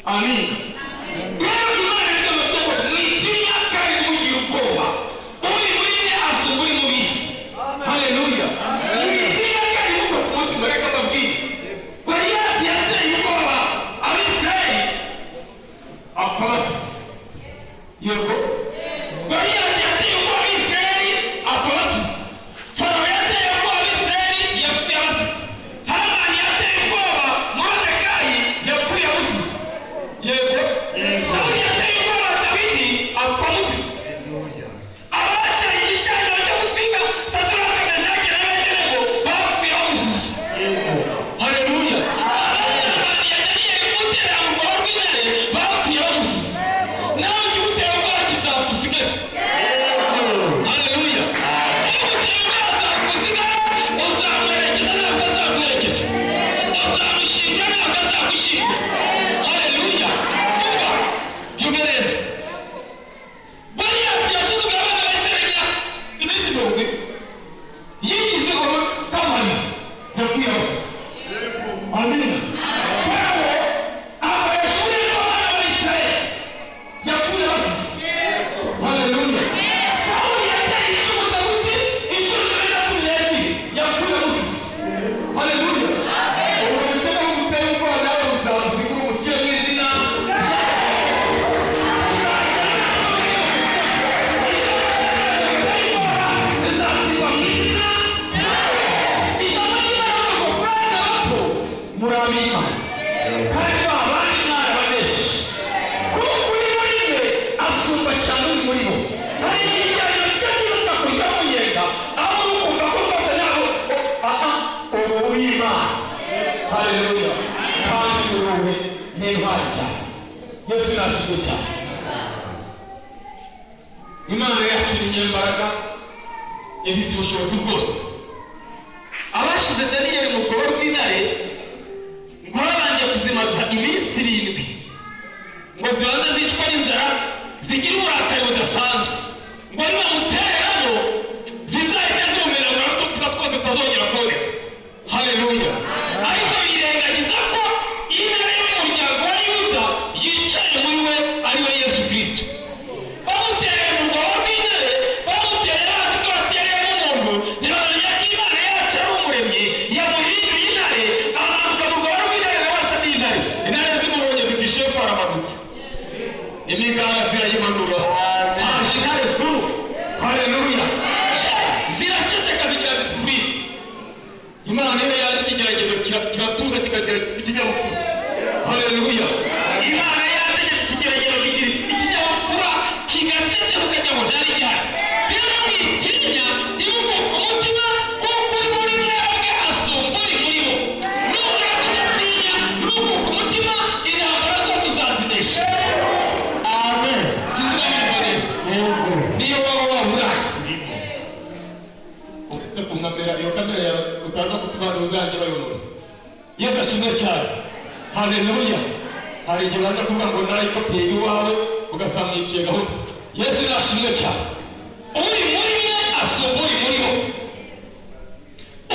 Amen. Imana yacu ni nyembaraga ifite ubushobozi bwose. Abashize Daniyeli mu rwobo rw'intare ngo babanje kuzimaza iminsi 7 ngo zibanze zicwa n'inzara zigira uburakari budasanzwe ngo nibamutereramo zizahita zimumeragura n'utupfuka twose tutazongera kuboneka. Haleluya. Ariko birengagiza ko intare y'umuryango wa Yuda yicaye muri we ari we Yesu Kristo. Imigana zirayimanura haje intare nkuru. Haleluya. Ziraceceka zigira disipurine. Imana niyo yaje ikigeragezo kiratuza kikagira ikinyabupfura. Haleluya. Imana yategetse ikigeragezo kigira ikinyabupfura kigaceceka ukajya ngo ntari gihari. Rero mwitinya nimuko ku mutima kuko uri muri mwebwe asumba uri muri bo. Nubwo kudatinya nuko ku mutima intambara zose uzazinesha. Niyo baba waburaye uretse kumwambera iyo kamera yawe utaza kutubana uzajya bayobora. Yesu ashimwe cyane. Haleluya. Hari igihe baza kuvuga ngo narayikopiye iwawe ugasanga yiciye gahunda. Yesu nashimwe cyane. Uri muri mwe asumba uri muri bo.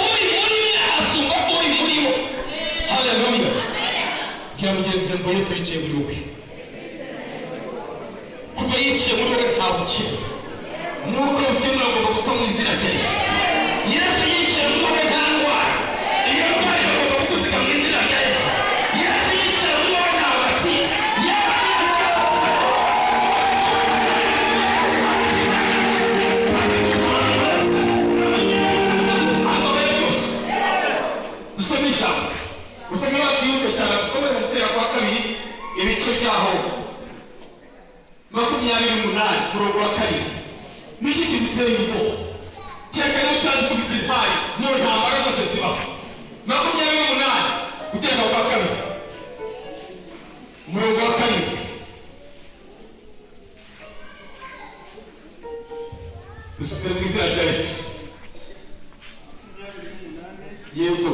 Uri muri mwe asumba uri muri bo. Haleluya. Kira mugenzi ngo Yesu yiciye muri wowe. Kuba yiciye muri wowe ntabwo ukira. Nuko ukenera agomba gupfa mu izina rya Yesu. Yesu yiciye muri wowe nta ndwara. Iyo ndwara igomba kugusiga mu izina rya Yesu. Yesu yiciye muri wowe nta bati. Asomeye byose. Dusome ijambo. Usome wacu yuko cyane dusome mu gutera kwa kabiri ibice byaho 28 murongo wa 2. Niki kiguteye ubwoba? Cyeka n'utazi kubitira intare no ntambara zose zibaho. 28 gutera kwa kabiri murongo wa 2. Dusome mu izina rya Yesu. Yego.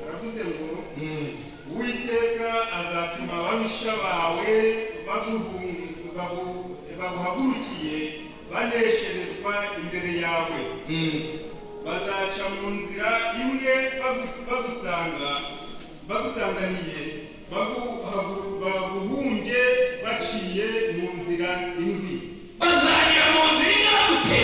Aravuze ngo Uwiteka azatuma ababisha bawe baguhagurukiye banesherezwa imbere yawe. Bazaca mu nzira imwe bagusanga bagusanganiye baguhunge baciye mu nzira indwi. Bazanyura mu nzira ingana gute?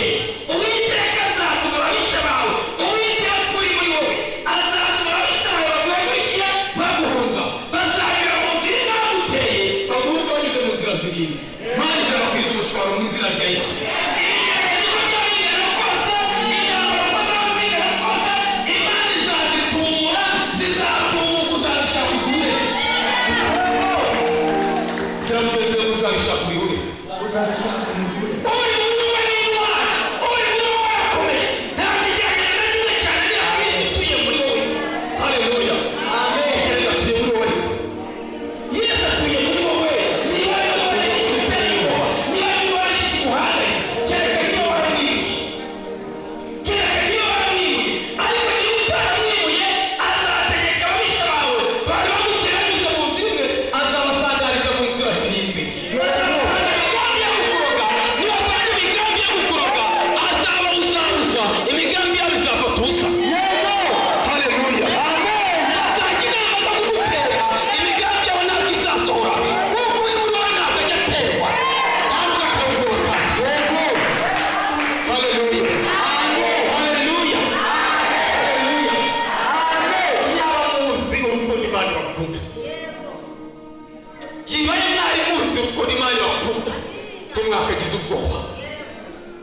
Uwiteka azatuma ababisha bawe, Uwiteka uri muri wowe azatuma ababisha bawe baguhagurukira baguhunga. Bazanyura mu nzira ingana gute? Baguhunga banyuze mu nzira zirindwi. Mana izabakwiza umushwaro mu izina rya Yesu.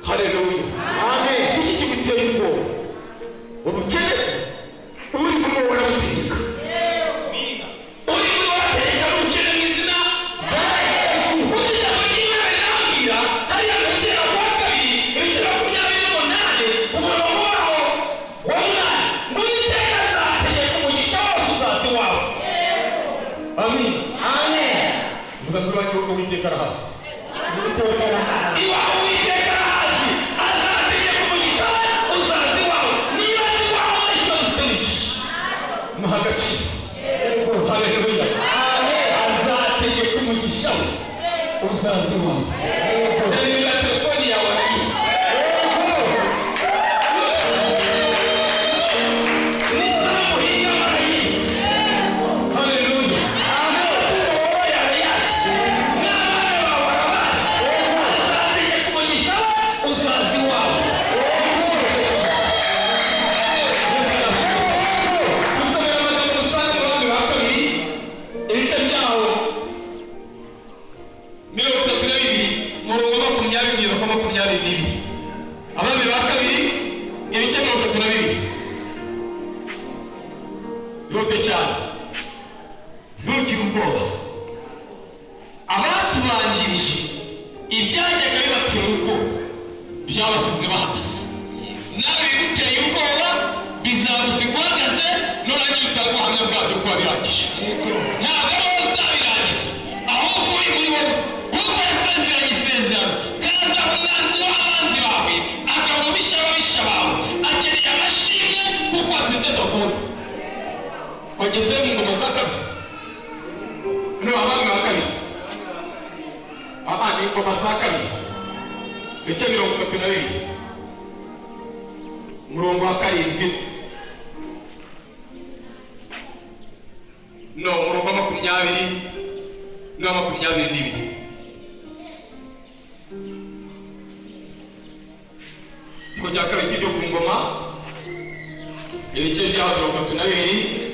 Haleluya. Amen. Iki kiguteye ubwoba. Ubukene uri muri wowe urabutegeka. Amina. Uri muri wowe urategeka ubukene mu izina rya Yesu. Kugira ngo n'Imana irangira hariya mu gitera kwa kabiri ibiciro 28 umurongo waho wa mwana Uwiteka azategeka umugisha wose uzaza iwawe. Amen. Amen. Vuga kuri wanyu Uwiteka arahasi. Iwawe Uwiteka arahasi. Azategeka umugisha uzaza iwawe. Niba azi iwawe icyo dutegereje. Muha agaciro. Haleluya. Azategeka umugisha uzaza iwawe. Haleluya. Telefoni yawe arayisi. Abami ba kabiri ibice 32. Yote cyane ntukiri ubwoba. Abatubanjirije ibyajyaga bibatera ubwoba byabasize bahagaze. Nawe biguteye ubwoba bizagusiga uhagaze nurangiza utaguhamya bwabyo kuba birangije. Ntabwo ari wowe uzabirangiza ahubwo uri muri wowe kuko yasezeranye isezerano kaza umwanzi w'abanzi bawe akamubisha ababisha bawe akeneye amashimwe kuko atsinze Dagoni. Wageze mu ngoma za kabiri no abami ba kabiri abandi ingoma za kabiri ibice 32 umurongo wa karindwi no umurongo wa 20 no 22 kujya kabiri cyo ku ngoma ibice bya 32